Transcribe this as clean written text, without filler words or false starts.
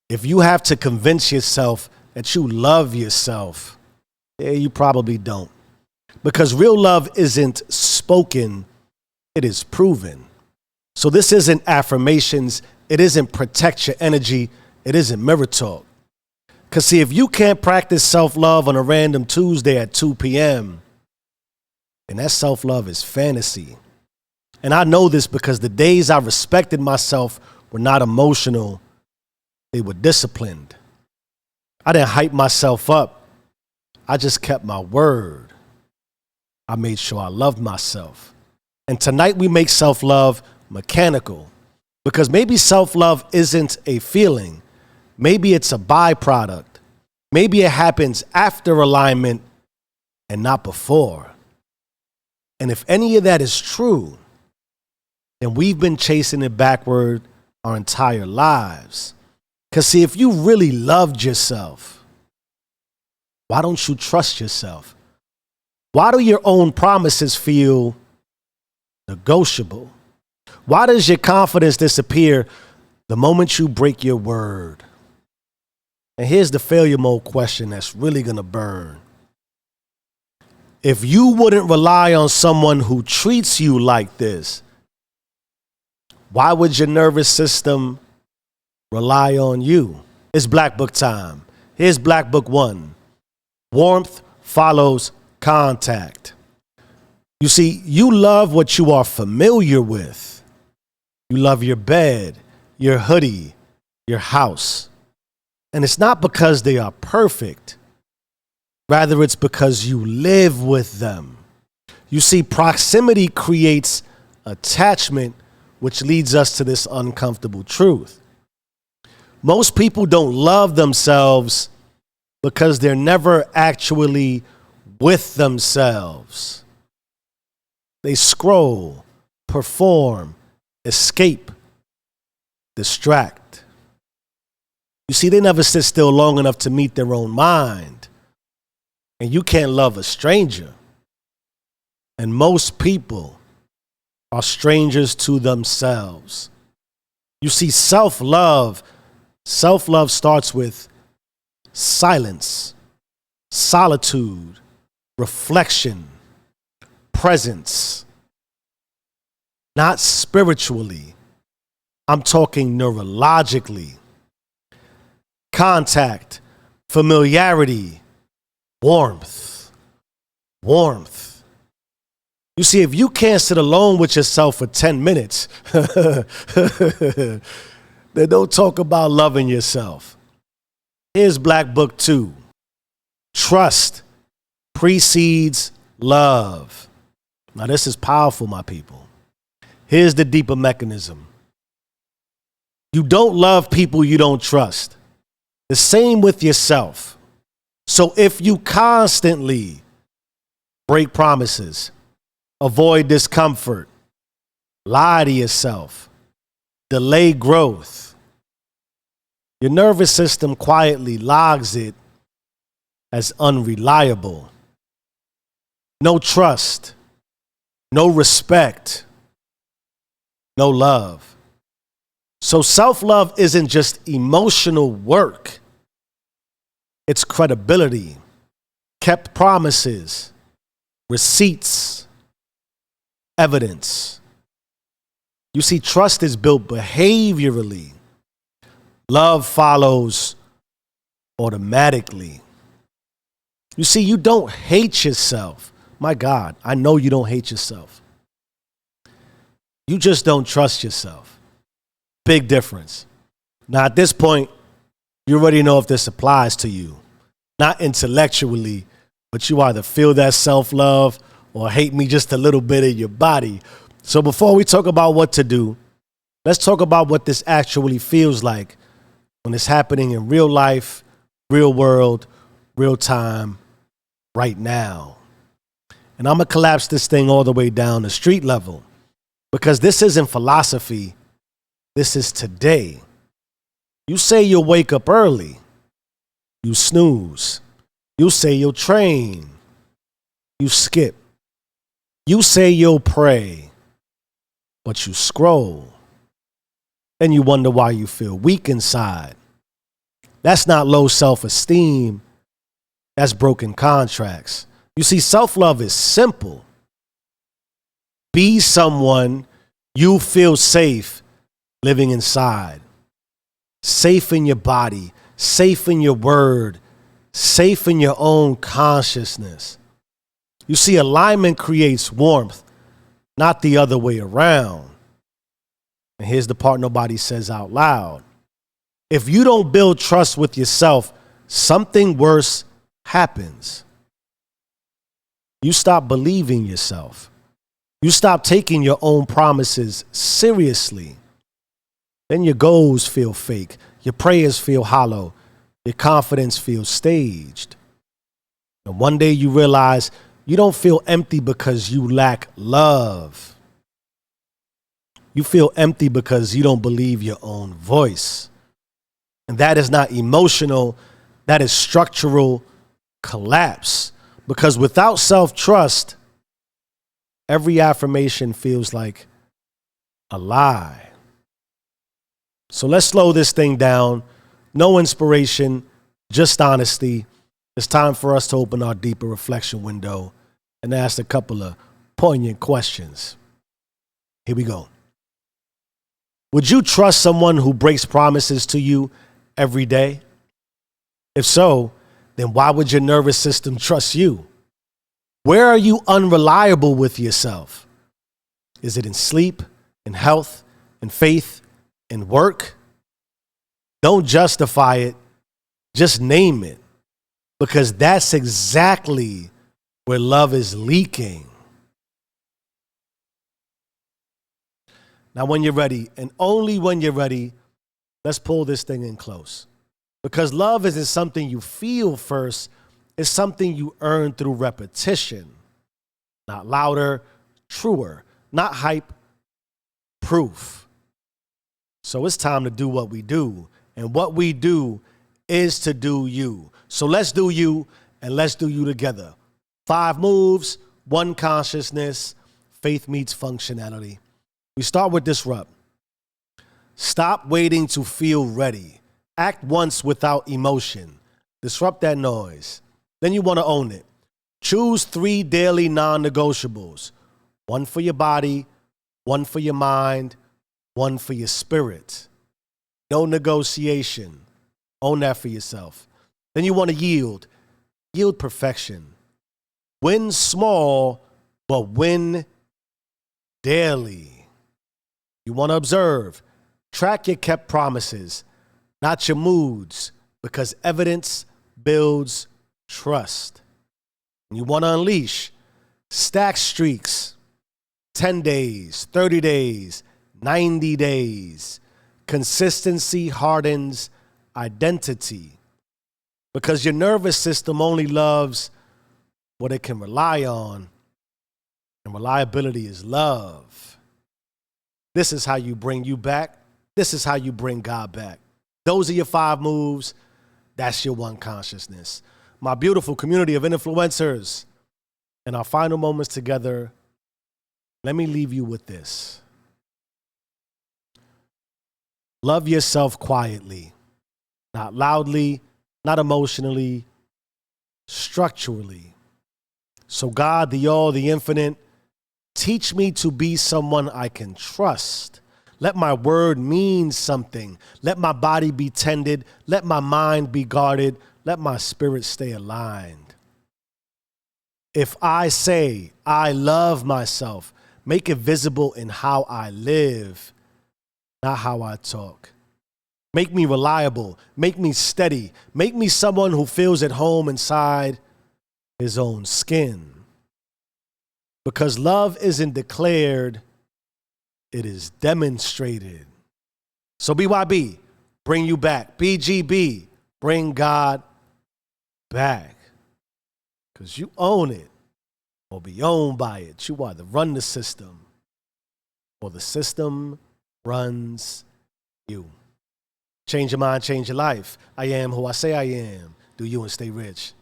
If you have to convince yourself that you love yourself, yeah, you probably don't. Because real love isn't spoken, it is proven. So this isn't affirmations, it isn't protect your energy, it isn't mirror talk. Because see, if you can't practice self-love on a random Tuesday at 2 p.m., then that self-love is fantasy. And I know this because the days I respected myself were not emotional, they were disciplined. I didn't hype myself up. I just kept my word. I made sure I loved myself. And tonight we make self-love mechanical because maybe self-love isn't a feeling. Maybe it's a byproduct. Maybe it happens after alignment and not before. And if any of that is true, then we've been chasing it backward our entire lives. Because see, if you really loved yourself, why don't you trust yourself? Why do your own promises feel negotiable? Why does your confidence disappear the moment you break your word? And here's the failure mode question that's really gonna burn. If you wouldn't rely on someone who treats you like this, why would your nervous system rely on you? It's Black Book time. Here's Black Book 1. Warmth follows contact. You see, you love what you are familiar with. You love your bed, your hoodie, your house. And it's not because they are perfect. Rather, it's because you live with them. You see, proximity creates attachment, which leads us to this uncomfortable truth. Most people don't love themselves because they're never actually with themselves. They scroll, perform, escape, distract. You see, they never sit still long enough to meet their own mind. And you can't love a stranger. And most people are strangers to themselves. You see, self-love starts with silence, solitude, reflection, presence. Not spiritually. I'm talking neurologically. Contact, familiarity, warmth. You see, if you can't sit alone with yourself for 10 minutes, then don't talk about loving yourself. Here's Black Book 2. Trust precedes love. Now this is powerful, my people. Here's the deeper mechanism. You don't love people you don't trust. The same with yourself. So if you constantly break promises, avoid discomfort, lie to yourself, delay growth, your nervous system quietly logs it as unreliable. No trust, no respect, no love. So self-love isn't just emotional work. It's credibility, kept promises, receipts, evidence. You see, trust is built behaviorally. Love follows automatically. You see, you don't hate yourself. My God, I know you don't hate yourself. You just don't trust yourself. Big difference. Now, at this point, you already know if this applies to you. Not intellectually, but you either feel that self-love or hate me just a little bit in your body. So before we talk about what to do, let's talk about what this actually feels like when it's happening in real life, real world, real time, right now. And I'm going to collapse this thing all the way down to street level because this isn't philosophy. This is today. You say you'll wake up early. You snooze. You say you'll train. You skip. You say you'll pray, but you scroll. Then you wonder why you feel weak inside. That's not low self-esteem. That's broken contracts. You see, self-love is simple. Be someone you feel safe living inside. Safe in your body, safe in your word, safe in your own consciousness. You see, alignment creates warmth, not the other way around. And here's the part nobody says out loud. If you don't build trust with yourself, something worse happens. You stop believing yourself. You stop taking your own promises seriously. Then your goals feel fake. Your prayers feel hollow. Your confidence feels staged. And one day you realize you don't feel empty because you lack love. You feel empty because you don't believe your own voice. And that is not emotional. That is structural collapse. Because without self-trust, every affirmation feels like a lie. So let's slow this thing down. No inspiration, just honesty. It's time for us to open our deeper reflection window and ask a couple of poignant questions. Here we go. Would you trust someone who breaks promises to you every day? If so, then why would your nervous system trust you? Where are you unreliable with yourself? Is it in sleep, in health, in faith, in work? Don't justify it, just name it, because that's exactly where love is leaking. Now, when you're ready, and only when you're ready, let's pull this thing in close. Because love isn't something you feel first, it's something you earn through repetition. Not louder, truer, not hype, proof. So it's time to do what we do. And what we do is to do you. So let's do you, and let's do you together. 5 moves, 1 consciousness, faith meets functionality. We start with disrupt. Stop waiting to feel ready. Act once without emotion. Disrupt that noise. Then you want to own it. Choose 3 daily non-negotiables. 1 for your body, 1 for your mind, 1 for your spirit. No negotiation. Own that for yourself. Then you want to yield. Yield perfection. Win small, but win daily. You want to observe. Track your kept promises, not your moods, because evidence builds trust. You want to unleash. Stack streaks. 10 days, 30 days, 90 days. Consistency hardens identity. Because your nervous system only loves what it can rely on. And reliability is love. This is how you bring you back. This is how you bring God back. Those are your 5 moves. That's your 1 consciousness. My beautiful community of influencers. In our final moments together, let me leave you with this. Love yourself quietly, not loudly, not emotionally, structurally. So God, the all, the infinite, teach me to be someone I can trust. Let my word mean something. Let my body be tended. Let my mind be guarded. Let my spirit stay aligned. If I say I love myself, make it visible in how I live, not how I talk. Make me reliable. Make me steady. Make me someone who feels at home inside his own skin. Because love isn't declared, it is demonstrated. So BYB, bring you back. BGB, bring God back. Because you own it or be owned by it. You either run the system or the system runs you. Change your mind, change your life. I am who I say I am. Do you and stay rich.